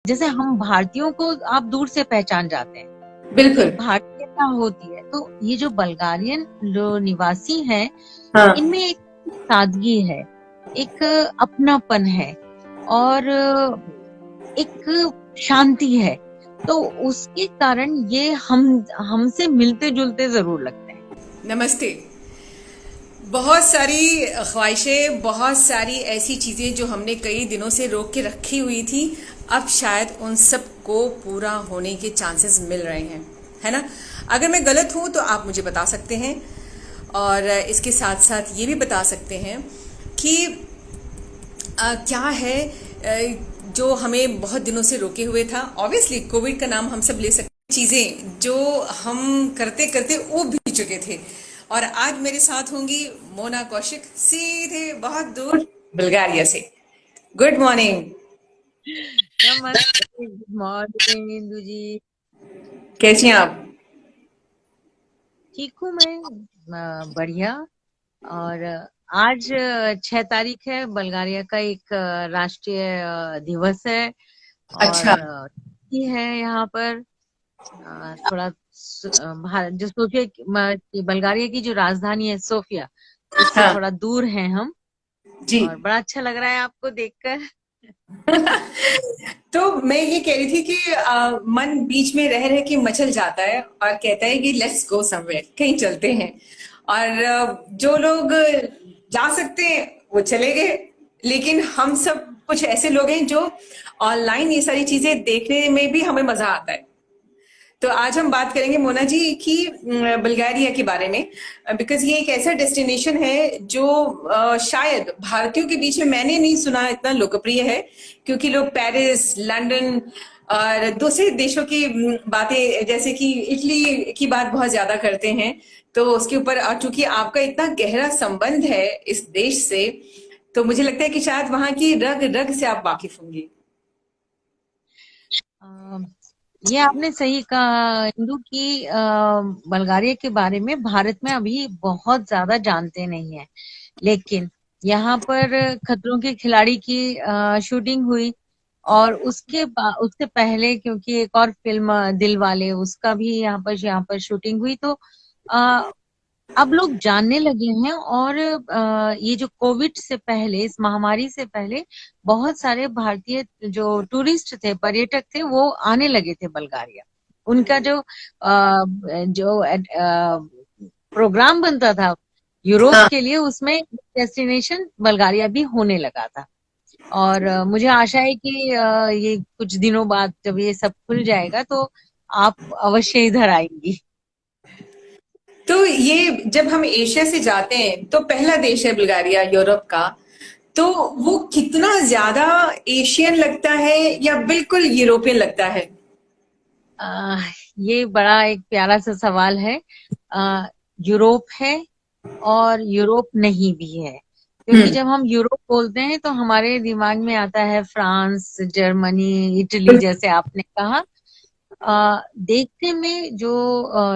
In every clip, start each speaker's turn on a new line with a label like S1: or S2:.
S1: जैसे हम भारतीयों को आप दूर से पहचान जाते हैं,
S2: बिल्कुल।
S1: भारतीयता होती है। तो ये जो बल्गारियन जो निवासी हैं,
S2: हाँ।
S1: इनमें एक सादगी है, एक अपनापन है और एक शांति है। तो उसके कारण ये हमसे मिलते जुलते जरूर लगते हैं।
S2: नमस्ते। बहुत सारी ख्वाहिशें, बहुत सारी ऐसी चीज़ें जो हमने कई दिनों से रोक के रखी हुई थी, अब शायद उन सब को पूरा होने के चांसेस मिल रहे हैं, है ना। अगर मैं गलत हूँ तो आप मुझे बता सकते हैं, और इसके साथ साथ ये भी बता सकते हैं कि क्या है जो हमें बहुत दिनों से रोके हुए था। ऑब्वियसली कोविड का नाम हम सब ले सकते हैं, चीज़ें जो हम करते करते वो भी चुके थे। और आज मेरे साथ होंगी मोना कौशिक, सीधे बहुत दूर बुल्गारिया से। Good morning.
S1: नमस्ते, गुड मॉर्निंग इंदु जी।
S2: कैसी हैं आप?
S1: ठीक हूँ मैं, बढ़िया। और आज 6 तारीख है, बल्गारिया का एक राष्ट्रीय दिवस है।
S2: अच्छा।
S1: और ये है यहाँ पर थोड़ा भारत जो सोफिया कि बल्गारिया की जो राजधानी है सोफिया, उससे
S2: हाँ
S1: थोड़ा दूर है हम।
S2: जी।
S1: और बड़ा अच्छा लग रहा है आपको देखकर।
S2: तो मैं ये कह रही थी कि मन बीच में रह रह के मचल जाता है और कहता है कि लेट्स गो समवेयर, कहीं चलते हैं। और जो लोग जा सकते हैं वो चले गए, लेकिन हम सब कुछ ऐसे लोग हैं जो ऑनलाइन ये सारी चीजें देखने में भी हमें मजा आता है। तो आज हम बात करेंगे मोना जी की बुल्गारिया के बारे में, बिकॉज ये एक ऐसा डेस्टिनेशन है जो शायद भारतीयों के बीच में मैंने नहीं सुना इतना लोकप्रिय है, क्योंकि लोग पेरिस, लंदन और दूसरे देशों की बातें, जैसे कि इटली की बात बहुत ज्यादा करते हैं। तो उसके ऊपर चूंकि आपका इतना गहरा संबंध है इस देश से, तो मुझे लगता है कि शायद वहां की रग रग से आप वाकिफ होंगी।
S1: अ, ये आपने सही कहा इंदु की, बल्गारिया के बारे में भारत में अभी बहुत ज्यादा जानते नहीं है। लेकिन यहाँ पर खतरों के खिलाड़ी की शूटिंग हुई, और उससे पहले क्योंकि एक और फिल्म दिल वाले, उसका भी यहाँ पर शूटिंग हुई। तो आ, अब लोग जानने लगे हैं। और ये जो कोविड से पहले, इस महामारी से पहले, बहुत सारे भारतीय जो टूरिस्ट थे, पर्यटक थे, वो आने लगे थे बल्गारिया। उनका जो प्रोग्राम बनता था यूरोप
S2: हाँ।
S1: के लिए, उसमें डेस्टिनेशन बल्गारिया भी होने लगा था। और मुझे आशा है कि ये कुछ दिनों बाद जब ये सब खुल जाएगा तो आप अवश्य इधर आएंगी।
S2: तो ये जब हम एशिया से जाते हैं तो पहला देश है बुल्गारिया यूरोप का, तो वो कितना ज्यादा एशियन लगता है या बिल्कुल यूरोपियन लगता है?
S1: आ, ये बड़ा एक प्यारा सा सवाल है। यूरोप है और यूरोप नहीं भी है, क्योंकि
S2: हम्म।
S1: जब हम यूरोप बोलते हैं तो हमारे दिमाग में आता है फ्रांस, जर्मनी, इटली, जैसे आपने कहा। देखने में जो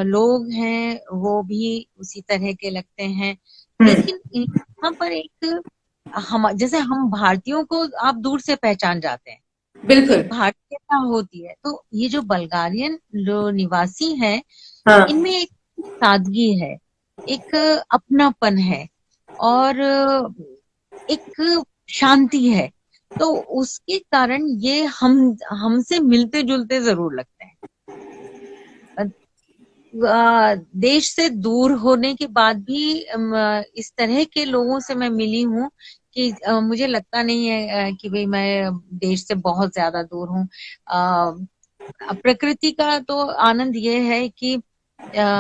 S1: लोग हैं वो भी उसी तरह के लगते हैं।
S2: हम्म।
S1: लेकिन यहाँ पर एक हम जैसे हम भारतीयों को आप दूर से पहचान जाते हैं,
S2: बिल्कुल।
S1: एक भारतीयता होती है। तो ये जो बल्गारियन जो निवासी हैं,
S2: हाँ।
S1: इनमें एक सादगी है, एक अपनापन है और एक शांति है। तो उसके कारण ये हमसे मिलते जुलते जरूर लगते हैं। देश से दूर होने के बाद भी इस तरह के लोगों से मैं मिली हूँ कि मुझे लगता नहीं है कि भाई मैं देश से बहुत ज्यादा दूर हूँ। प्रकृति का तो आनंद ये है कि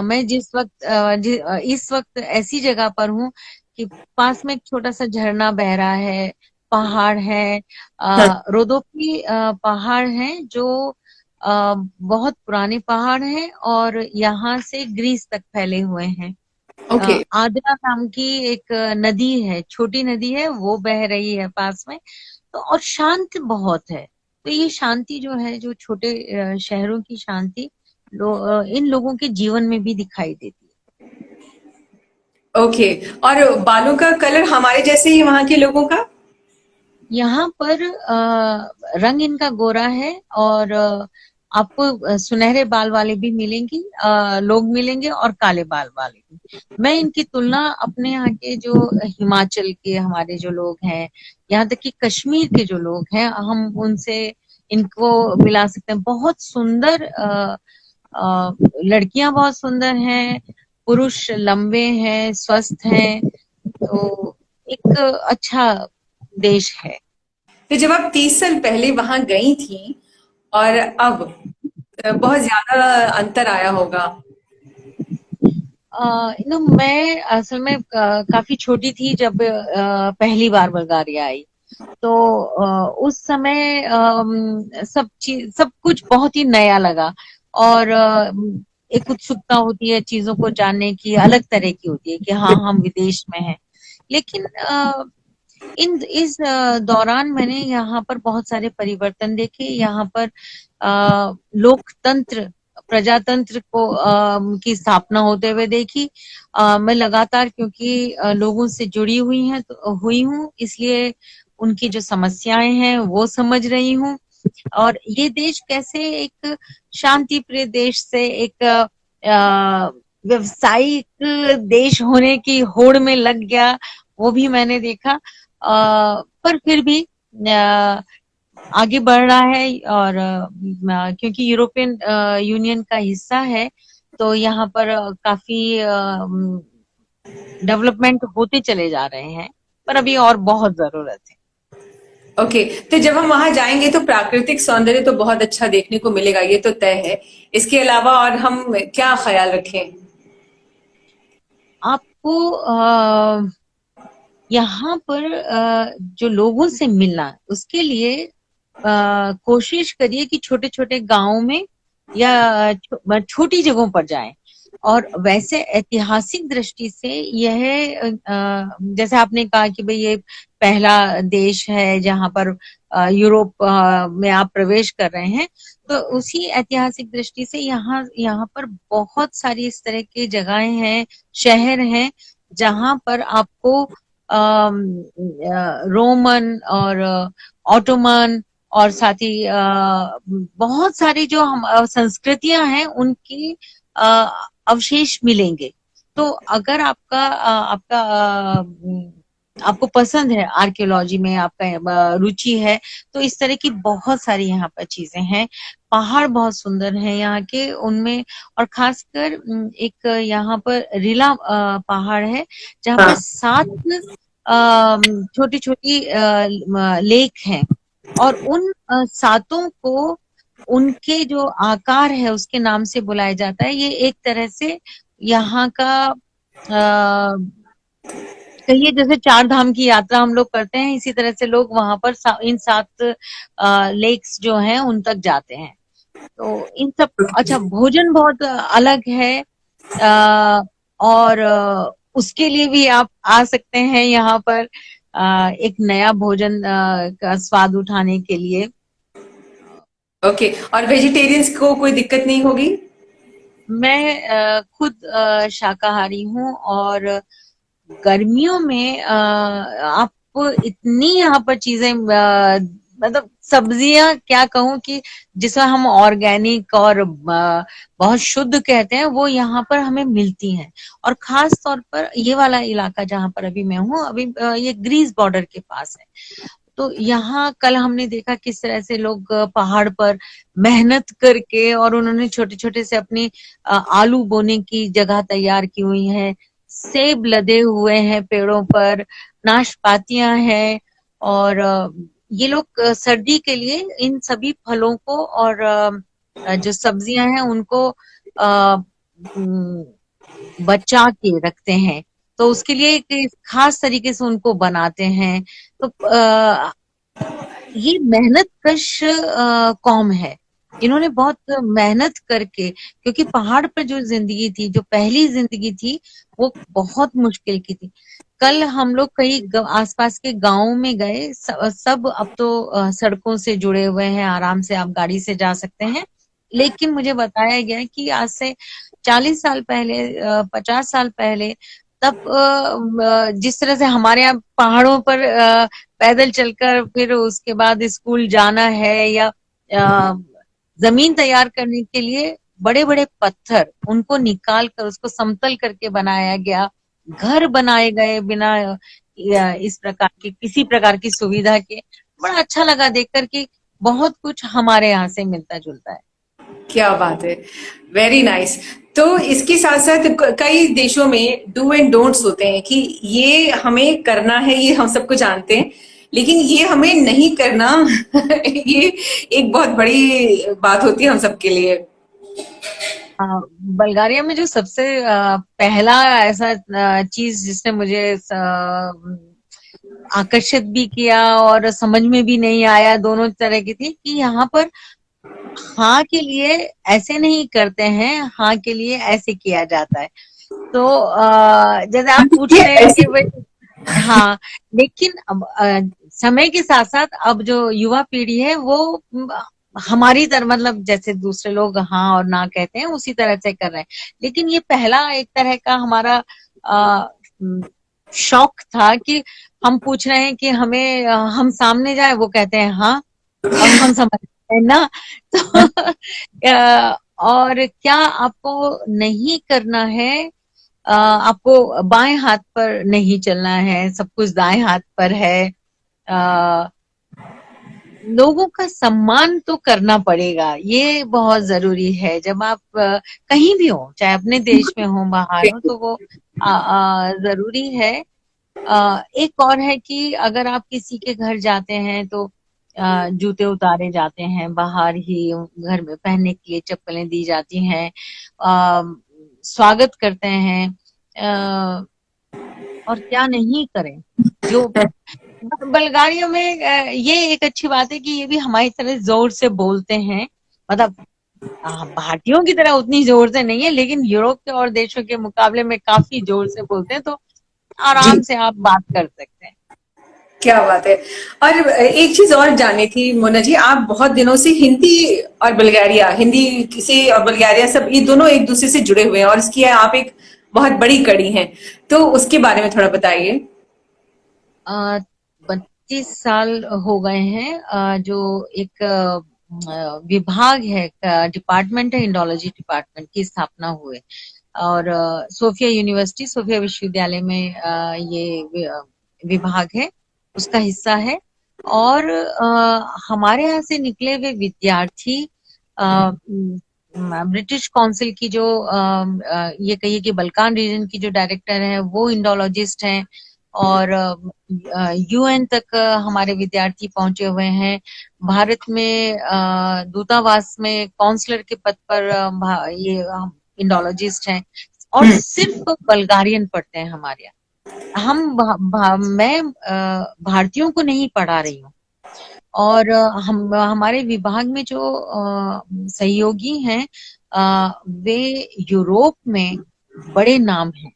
S1: मैं जिस वक्त इस वक्त ऐसी जगह पर हूँ कि पास में एक छोटा सा झरना बह रहा है, पहाड़ है,
S2: हाँ।
S1: रोदोपी पहाड़ हैं जो बहुत पुराने पहाड़ हैं और यहाँ से ग्रीस तक फैले हुए हैं।
S2: ओके।
S1: आद्रा नाम की एक नदी है, छोटी नदी है, वो बह रही है पास में। तो और शांत बहुत है। तो ये शांति जो है, जो छोटे शहरों की शांति, इन लोगों के जीवन में भी दिखाई देती
S2: ओके। और बालों का कलर हमारे जैसे ही वहां के लोगों का?
S1: यहाँ पर रंग इनका गोरा है, और आपको सुनहरे बाल वाले भी मिलेंगी, लोग मिलेंगे, और काले बाल वाले भी। मैं इनकी तुलना अपने यहाँ के जो हिमाचल के हमारे जो लोग हैं, यहाँ तक कि कश्मीर के जो लोग हैं, हम उनसे इनको मिला सकते हैं। बहुत सुंदर लड़कियां बहुत सुंदर हैं, पुरुष लंबे हैं, स्वस्थ हैं, तो एक अच्छा देश है।
S2: तो जब आप 30 साल पहले वहां गई थी और अब बहुत ज्यादा अंतर आया होगा।
S1: मैं असल में काफी छोटी थी जब पहली बार बुल्गारिया आई। तो उस समय सब कुछ बहुत ही नया लगा, और एक उत्सुकता होती है चीजों को जानने की, अलग तरह की होती है कि हाँ हम विदेश में हैं। लेकिन इस दौरान मैंने यहाँ पर बहुत सारे परिवर्तन देखे। यहाँ पर लोकतंत्र, प्रजातंत्र को की स्थापना होते हुए देखी। मैं लगातार, क्योंकि लोगों से जुड़ी हुई हूँ, इसलिए उनकी जो समस्याएं हैं वो समझ रही हूँ। और ये देश कैसे एक शांति प्रिय देश से एक व्यवसायिक देश होने की होड़ में लग गया, वो भी मैंने देखा। पर फिर भी आगे बढ़ रहा है, और क्योंकि यूरोपियन यूनियन का हिस्सा है, तो यहाँ पर काफी डेवलपमेंट होते चले जा रहे हैं, पर अभी और बहुत जरूरत है।
S2: ओके, तो जब हम वहां जाएंगे तो प्राकृतिक सौंदर्य तो बहुत अच्छा देखने को मिलेगा, ये तो तय है। इसके अलावा और हम क्या ख्याल रखें?
S1: आपको यहाँ पर जो लोगों से मिलना, उसके लिए कोशिश करिए कि छोटे छोटे गांवों में या छोटी जगहों पर जाएं। और वैसे ऐतिहासिक दृष्टि से यह जैसे आपने कहा कि भाई ये पहला देश है जहां पर यूरोप में आप प्रवेश कर रहे हैं, तो उसी ऐतिहासिक दृष्टि से यहाँ यहाँ पर बहुत सारी इस तरह की जगहें हैं, शहर हैं, जहां पर आपको रोमन और ऑटोमन और साथ ही बहुत सारी जो हम संस्कृतियां हैं उनकी अवशेष मिलेंगे। तो अगर आपको पसंद है आर्कियोलॉजी में, आपका रुचि है, तो इस तरह की बहुत सारी यहाँ पर चीजें हैं। पहाड़ बहुत सुंदर हैं यहाँ के, उनमें और खासकर एक यहाँ पर रिला पहाड़ है, जहाँ पर
S2: हाँ।
S1: 7 छोटी छोटी लेक हैं, और उन सातों को उनके जो आकार है उसके नाम से बुलाया जाता है। ये एक तरह से यहाँ का कहिए जैसे 4 धाम की यात्रा हम लोग करते हैं, इसी तरह से लोग वहां पर इन 7 लेक्स जो हैं उन तक जाते हैं। तो इन सब, अच्छा भोजन बहुत अलग है, और उसके लिए भी आप आ सकते हैं यहाँ पर एक नया भोजन का स्वाद उठाने के लिए।
S2: ओके, और वेजिटेरियंस को कोई दिक्कत नहीं होगी?
S1: मैं खुद शाकाहारी हूँ, और गर्मियों में आप इतनी यहाँ पर चीजें मतलब सब्जियां क्या कहूँ कि जिसे हम ऑर्गेनिक और बहुत शुद्ध कहते हैं, वो यहाँ पर हमें मिलती हैं। और खास तौर पर ये वाला इलाका जहाँ पर अभी मैं हूँ, अभी ये ग्रीस बॉर्डर के पास है। तो यहाँ कल हमने देखा किस तरह से लोग पहाड़ पर मेहनत करके, और उन्होंने छोटे छोटे से अपनी आलू बोने की जगह तैयार की हुई है, सेब लदे हुए हैं पेड़ों पर, नाशपातियां हैं, और ये लोग सर्दी के लिए इन सभी फलों को और जो सब्जियां हैं उनको बचा के रखते हैं। तो उसके लिए एक खास तरीके से उनको बनाते हैं। तो ये मेहनत कश कौम है। इन्होंने बहुत मेहनत करके, क्योंकि पहाड़ पर जो जिंदगी थी, जो पहली जिंदगी थी, वो बहुत मुश्किल की थी। कल हम लोग कई आसपास के गांवों में गए, सब अब तो सड़कों से जुड़े हुए हैं, आराम से आप गाड़ी से जा सकते हैं। लेकिन मुझे बताया गया कि आज से 40 साल पहले, 50 साल पहले, तब जिस तरह से हमारे यहाँ पहाड़ों पर पैदल चलकर फिर उसके बाद स्कूल जाना है, या जमीन तैयार करने के लिए बड़े बड़े पत्थर उनको निकाल कर उसको समतल करके बनाया गया, घर बनाए गए बिना इस प्रकार की किसी प्रकार की सुविधा के। बड़ा अच्छा लगा देखकर कि बहुत कुछ हमारे यहाँ से मिलता जुलता है।
S2: क्या बात है, वेरी नाइस। तो इसके साथ साथ कई देशों में डू एंड डोंट्स होते हैं कि ये हमें करना है, ये हम सबको जानते हैं, लेकिन ये हमें नहीं करना ये एक बहुत बड़ी बात होती है हम सबके लिए।
S1: बल्गारिया में जो सबसे पहला ऐसा चीज जिसने मुझे आकर्षित भी किया और समझ में भी नहीं आया, दोनों तरह की थी, कि यहाँ पर हाँ के लिए ऐसे नहीं करते हैं, हाँ के लिए ऐसे किया जाता है। तो जैसे आप पूछ
S2: ये
S1: रहे हैं
S2: ऐसी
S1: कि भाई, हाँ, लेकिन अब समय के साथ साथ अब जो युवा पीढ़ी है वो हमारी तरह, मतलब जैसे दूसरे लोग हाँ और ना कहते हैं उसी तरह से कर रहे हैं। लेकिन ये पहला एक तरह का हमारा शौक था कि हम पूछ रहे हैं कि हमें हम सामने जाए, वो कहते हैं हाँ, अब हम समझते हैं ना। तो और क्या आपको नहीं करना है, आपको बाएं हाथ पर नहीं चलना है, सब कुछ दाएं हाथ पर है। लोगों का सम्मान तो करना पड़ेगा, ये बहुत जरूरी है। जब आप कहीं भी हो, चाहे अपने देश में हो बाहर हो, तो वो जरूरी है। एक और है कि अगर आप किसी के घर जाते हैं तो जूते उतारे जाते हैं बाहर ही, घर में पहनने के लिए चप्पलें दी जाती हैं, स्वागत करते हैं, और क्या नहीं करें। जो बल्गारिया में ये एक अच्छी बात है कि ये भी हमारी तरह जोर से बोलते हैं, मतलब भारतीयों की तरह उतनी जोर से नहीं है, लेकिन यूरोप के और देशों के मुकाबले में काफी जोर से बोलते हैं, तो
S2: जी,
S1: आराम से आप बात कर सकते हैं।
S2: क्या बात है। और एक चीज और जाननी थी मोना जी, आप बहुत दिनों से हिंदी और बल्गारिया, हिंदी से और बल्गारिया सब ये दोनों एक दूसरे से जुड़े हुए हैं और इसकी आप एक बहुत बड़ी कड़ी हैं, तो उसके बारे में थोड़ा बताइए।
S1: 25 साल हो गए हैं। जो एक विभाग है, डिपार्टमेंट है, इंडोलॉजी डिपार्टमेंट की स्थापना हुए, और सोफिया यूनिवर्सिटी, सोफिया विश्वविद्यालय में विभाग है, उसका हिस्सा है। और हमारे यहाँ से निकले हुए विद्यार्थी ब्रिटिश काउंसिल की जो ये कहिए कि बल्कान रीजन की जो डायरेक्टर है वो इंडोलॉजिस्ट हैं, और यूएन तक हमारे विद्यार्थी पहुंचे हुए हैं। भारत में दूतावास में काउंसलर के पद पर ये इंडोलॉजिस्ट हैं, और सिर्फ बल्गारियन पढ़ते हैं हमारे यहाँ। मैं भारतीयों को नहीं पढ़ा रही हूँ, और हम हमारे विभाग में जो सहयोगी हैं वे यूरोप में बड़े नाम हैं।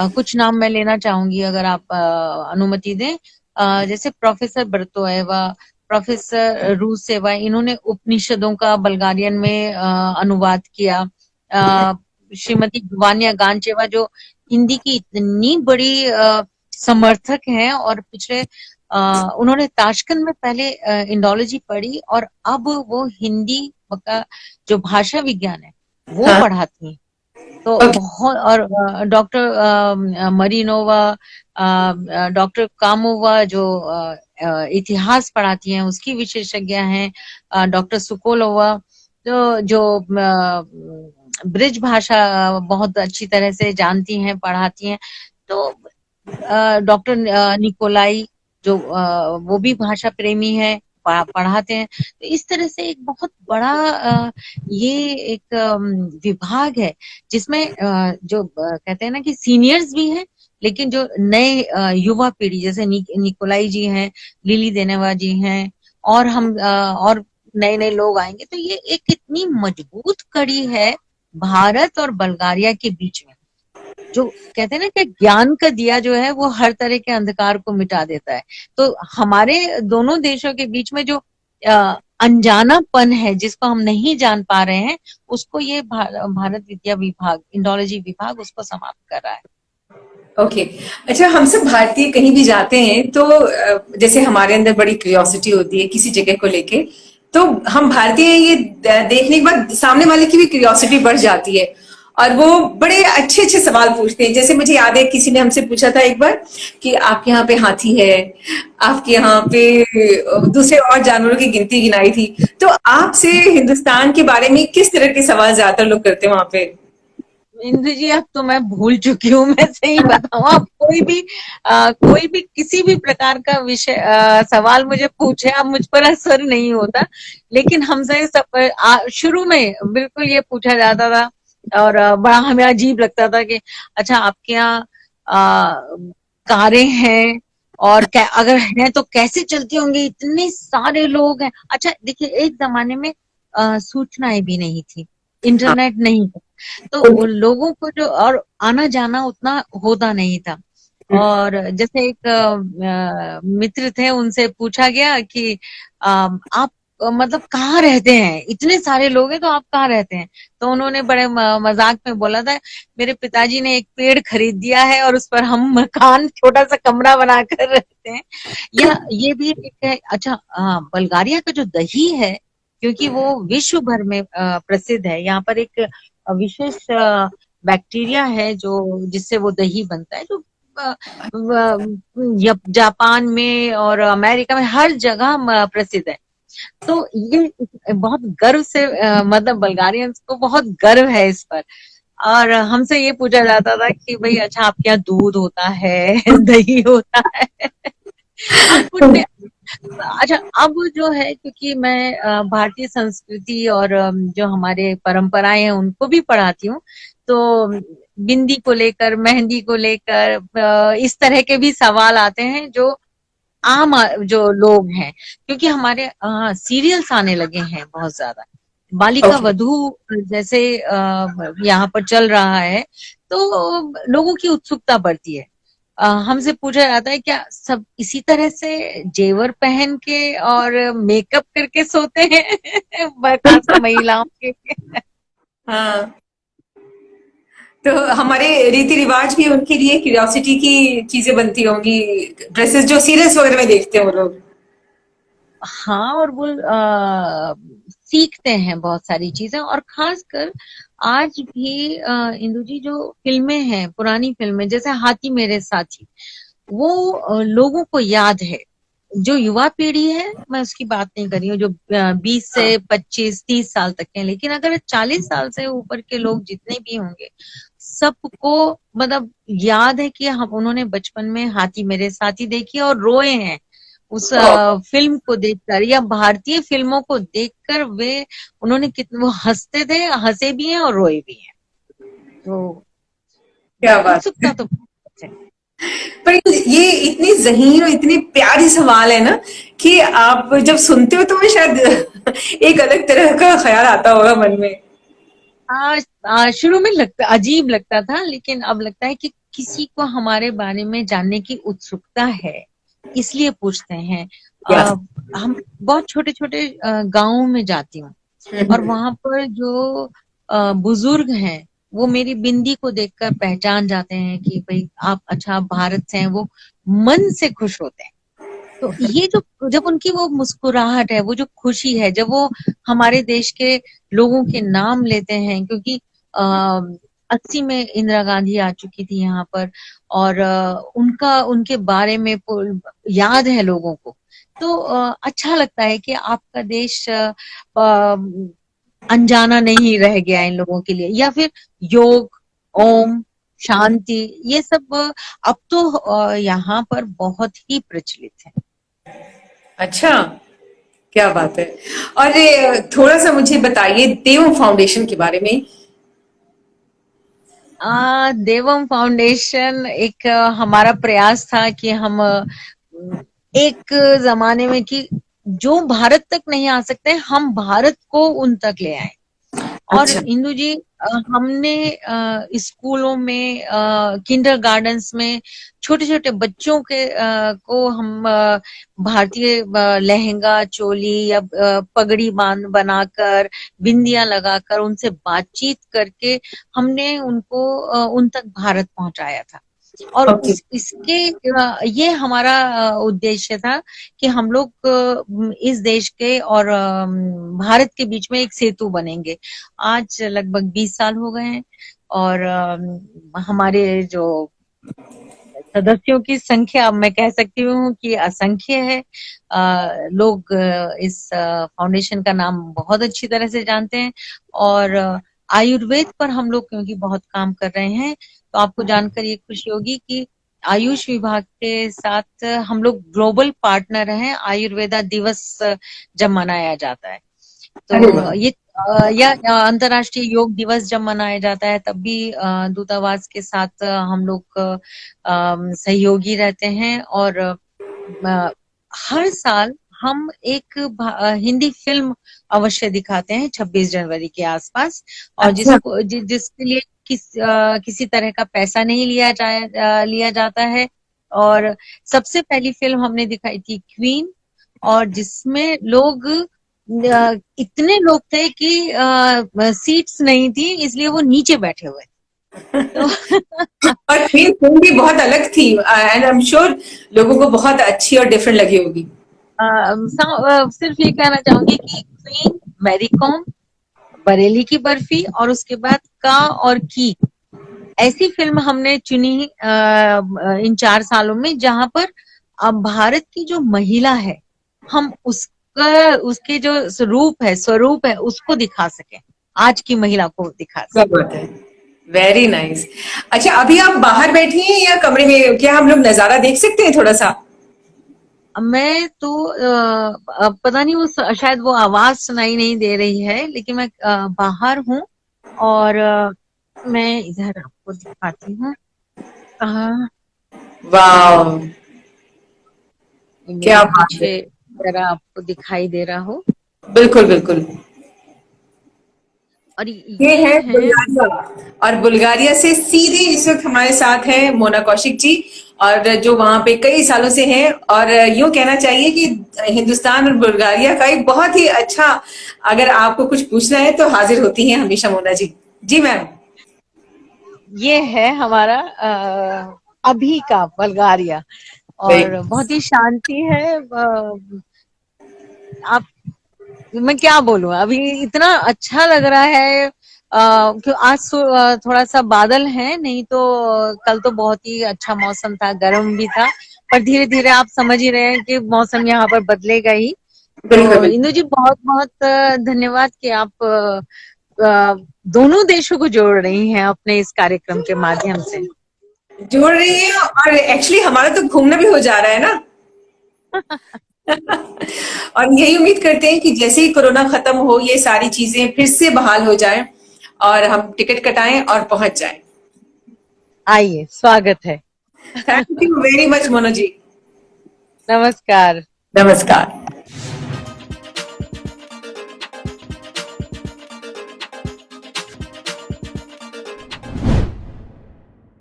S1: कुछ नाम मैं लेना चाहूंगी अगर आप अनुमति दें। जैसे प्रोफेसर बर्तोएवा, प्रोफेसर रूसेवा, इन्होंने उपनिषदों का बल्गारियन में अनुवाद किया। श्रीमती वान्या गांचेवा जो हिंदी की इतनी बड़ी समर्थक हैं, और पिछले उन्होंने ताशकंद में पहले इंडोलॉजी पढ़ी, और अब वो हिंदी का जो भाषा विज्ञान है वो
S2: हाँ,
S1: पढ़ाती हैं। तो
S2: ओके।
S1: बहुत, और डॉक्टर मरीनोवा, डॉक्टर कामोवा जो इतिहास पढ़ाती हैं उसकी विशेषज्ञ हैं, डॉक्टर सुकोलोवा जो ब्रिज भाषा बहुत अच्छी तरह से जानती हैं, पढ़ाती हैं। तो डॉक्टर निकोलाई जो वो भी भाषा प्रेमी है, पढ़ाते हैं। तो इस तरह से एक बहुत बड़ा ये एक विभाग है जिसमें जो कहते हैं ना कि सीनियर्स भी हैं, लेकिन जो नए युवा पीढ़ी, जैसे निकोलाई जी हैं, लिली देनेवा जी हैं, और हम और नए नए लोग आएंगे, तो ये एक इतनी मजबूत कड़ी है भारत और बल्गारिया के बीच में। जो कहते हैं ना कि ज्ञान का दिया जो है वो हर तरह के अंधकार को मिटा देता है। तो हमारे दोनों देशों के बीच में जो अनजानापन है, जिसको हम नहीं जान पा रहे हैं, उसको ये भारत विद्या विभाग, इंडोलॉजी विभाग उसको समाप्त कर रहा है।
S2: ओके। अच्छा, हम सब भारतीय कहीं भी जाते हैं तो जैसे हमारे अंदर बड़ी क्यूरियोसिटी होती है किसी जगह को लेके, तो हम भारतीय ये देखने के बाद सामने वाले की भी क्यूरियोसिटी बढ़ जाती है और वो बड़े अच्छे अच्छे सवाल पूछते हैं। जैसे मुझे याद है किसी ने हमसे पूछा था एक बार कि आपके यहाँ पे हाथी है, आपके यहाँ पे दूसरे और जानवरों की गिनती गिनाई थी। तो आपसे हिंदुस्तान के बारे में किस तरह के सवाल ज्यादातर लोग करते हैं वहां पे?
S1: इंदु जी अब तो मैं भूल चुकी हूँ, मैं सही बताऊं। आप कोई भी किसी भी प्रकार का विषय सवाल मुझे पूछे, अब मुझ पर असर नहीं होता। लेकिन हमसे सब शुरू में बिल्कुल ये पूछा जाता था और बड़ा हमें अजीब लगता था कि अच्छा आपके यहाँ कारें हैं और अगर हैं तो कैसे चलती होंगी, इतने सारे लोग हैं। अच्छा देखिए, एक जमाने में सूचनाएं भी नहीं थी,
S2: हाँ।
S1: इंटरनेट नहीं था, तो
S2: ओके।
S1: उन लोगों को जो और आना जाना उतना होता नहीं था। और जैसे एक मित्र थे, उनसे पूछा गया कि आप मतलब कहाँ रहते हैं, इतने सारे लोग हैं तो आप कहाँ रहते हैं। तो उन्होंने बड़े मजाक में बोला था, मेरे पिताजी ने एक पेड़ खरीद दिया है और उस पर हम मकान छोटा सा कमरा बनाकर रहते हैं। या ये भी एक है। अच्छा बल्गारिया का जो दही है, क्योंकि वो विश्व भर में प्रसिद्ध है, यहाँ पर एक विशेष बैक्टीरिया है जो जिससे वो दही बनता है, जो जापान में और अमेरिका में हर जगह प्रसिद्ध है। तो ये बहुत गर्व से मतलब बल्गारियंस को बहुत गर्व है इस पर। और हमसे ये पूछा जाता था कि भाई अच्छा आपके यहाँ दूध होता है दही होता है। अब कुछ भी। अच्छा अब जो है, क्योंकि मैं भारतीय संस्कृति और जो हमारे परंपराएं हैं उनको भी पढ़ाती हूँ, तो बिंदी को लेकर, मेहंदी को लेकर इस तरह के भी सवाल आते हैं जो जो लोग हैं, क्योंकि हमारे सीरियल्स आने लगे हैं बहुत ज्यादा। बालिका
S2: ओके।
S1: वधू जैसे यहाँ पर चल रहा है, तो लोगों की उत्सुकता बढ़ती है। हमसे पूछा जाता है क्या सब इसी तरह से जेवर पहन के और मेकअप करके सोते हैं खासकर महिलाओं के।
S2: हाँ, तो हमारे रीति रिवाज भी उनके लिए क्यूरियोसिटी की चीजें बनती होंगी, ड्रेसेस जो सीरियल्स वगैरह में देखते हैं वो लोग।
S1: हाँ, और वो सीखते हैं बहुत सारी चीजें। और खासकर आज भी इंदु जी जो फिल्में हैं, पुरानी फिल्में जैसे हाथी मेरे साथी, वो लोगों को याद है। जो युवा पीढ़ी है, मैं उसकी बात नहीं कर रही हूँ जो 20
S2: हाँ।
S1: से 25 30 साल तक के हैं, लेकिन अगर 40 साल से ऊपर के लोग जितने भी होंगे, सबको मतलब याद है कि हम उन्होंने बचपन में हाथी मेरे साथी देखी और रोए हैं उस फिल्म को देखकर, या भारतीय फिल्मों को देखकर वे उन्होंने कितने वो हंसते थे, हंसे भी हैं और रोए भी हैं। तो
S2: क्या बात है।
S1: उत्सुकता तो बहुत है।
S2: पर ये इतनी जहीन और इतनी प्यारी सवाल है ना कि आप जब सुनते हो तो मैं शायद एक अलग तरह का ख्याल आता होगा मन में।
S1: शुरू में लगता अजीब लगता था, लेकिन अब लगता है कि किसी को हमारे बारे में जानने की उत्सुकता है, इसलिए पूछते हैं।
S2: यस।
S1: हम बहुत छोटे छोटे गांवों में जाती हूँ, और वहां पर जो बुजुर्ग हैं, वो मेरी बिंदी को देखकर पहचान जाते हैं कि भाई आप अच्छा भारत से हैं, वो मन से खुश होते हैं। तो ये जो जब उनकी वो मुस्कुराहट है, वो जो खुशी है, जब वो हमारे देश के लोगों के नाम लेते हैं, क्योंकि 80 में इंदिरा गांधी आ चुकी थी यहाँ पर, और उनका उनके बारे में याद है लोगों को, तो अच्छा लगता है कि आपका देश अनजाना नहीं रह गया इन लोगों के लिए। या फिर योग, ओम, शांति, ये सब अब तो यहाँ पर बहुत ही प्रचलित है।
S2: अच्छा, क्या बात है। और थोड़ा सा मुझे बताइए देव फाउंडेशन के बारे में।
S1: देवम फाउंडेशन एक हमारा प्रयास था कि हम एक जमाने में कि जो भारत तक नहीं आ सकते, हम भारत को उन तक ले आए। और
S2: अच्छा।
S1: इंदु जी हमने स्कूलों में, किंडर गार्डन्स में छोटे छोटे बच्चों के को हम भारतीय लहंगा चोली या पगड़ी बांध बनाकर, बिंदियां लगाकर, उनसे बातचीत करके हमने उनको उन तक भारत पहुंचाया था। और
S2: ओके।
S1: इसके ये हमारा उद्देश्य था कि हम लोग इस देश के और भारत के बीच में एक सेतु बनेंगे। आज लगभग 20 साल हो गए हैं और हमारे जो सदस्यों की संख्या, अब मैं कह सकती हूँ कि असंख्य है। लोग इस फाउंडेशन का नाम बहुत अच्छी तरह से जानते हैं और आयुर्वेद पर हम लोग क्योंकि बहुत काम कर रहे हैं, तो आपको जानकर ये खुशी होगी कि आयुष विभाग के साथ हम लोग ग्लोबल पार्टनर हैं। आयुर्वेदा दिवस जब मनाया जाता है
S2: अरे
S1: तो
S2: वाह।
S1: ये या अंतर्राष्ट्रीय योग दिवस जब मनाया जाता है तब भी दूतावास के साथ हम लोग सहयोगी रहते हैं और हर साल हम एक हिंदी फिल्म अवश्य दिखाते हैं 26 जनवरी के आसपास, और
S2: अच्छा।
S1: जिसके लिए किसी तरह का पैसा नहीं लिया जाता है। और सबसे पहली फिल्म हमने दिखाई थी क्वीन, और जिसमें लोग इतने लोग थे कि सीट्स नहीं थी, इसलिए वो नीचे बैठे हुए तो
S2: और क्वीन फिल्म भी बहुत अलग थी एंड आई एम श्योर लोगों को बहुत अच्छी और डिफरेंट लगी होगी।
S1: सिर्फ ये कहना चाहूंगी कि क्वीन, मैरी कॉम, बरेली की बर्फी और उसके बाद का और की, ऐसी फिल्म हमने चुनी इन 4 सालों में जहां पर अब भारत की जो महिला है, हम उसके जो स्वरूप है उसको दिखा सके, आज की महिला को दिखा
S2: क्या
S1: सके।
S2: बात है। Very nice. अच्छा, अभी आप बाहर बैठी हैं या कमरे में, क्या हम लोग नजारा देख सकते हैं थोड़ा सा?
S1: मैं तो अब पता नहीं, वो शायद वो आवाज सुनाई नहीं दे रही है, लेकिन मैं बाहर हूँ और मैं इधर आपको दिखाती हूँ।
S2: वाह, क्या
S1: मेरे
S2: बात है।
S1: पीछे जरा आपको दिखाई दे रहा हो।
S2: बिल्कुल बिल्कुल।
S1: और
S2: ये
S1: ये
S2: है
S1: है।
S2: बुल्गारिया। और बुल्गारिया से सीधे इस वक्त हमारे साथ है मोना कौशिक जी, और जो वहां पे कई सालों से हैं, और यूं कहना चाहिए कि हिंदुस्तान और बुल्गारिया का एक बहुत ही अच्छा, अगर आपको कुछ पूछना है तो हाजिर होती हैं हमेशा मोना जी। जी मैम।
S1: ये है हमारा अभी का बल्गारिया, और बहुत ही शांति है। आप, मैं क्या बोलूं, अभी इतना अच्छा लग रहा है कि आज थोड़ा सा बादल है, नहीं तो कल तो बहुत ही अच्छा मौसम था, गर्म भी था। पर धीरे धीरे आप समझ ही रहे हैं कि मौसम यहाँ पर बदलेगा ही।
S2: बिल्कुल
S1: तो
S2: बिल्कुल।
S1: इंदु जी, बहुत बहुत धन्यवाद कि आप दोनों देशों को जोड़ रही हैं अपने इस कार्यक्रम के माध्यम से।
S2: जोड़ रही है, और एक्चुअली हमारा तो घूमना भी हो जा रहा है ना। और यही उम्मीद करते हैं कि जैसे ही कोरोना खत्म हो, ये सारी चीजें फिर से बहाल हो जाएं और हम टिकट कटाएं और पहुंच जाएं।
S1: आइए, स्वागत है।
S2: Thank you very much Mono ji.
S1: नमस्कार।
S2: नमस्कार।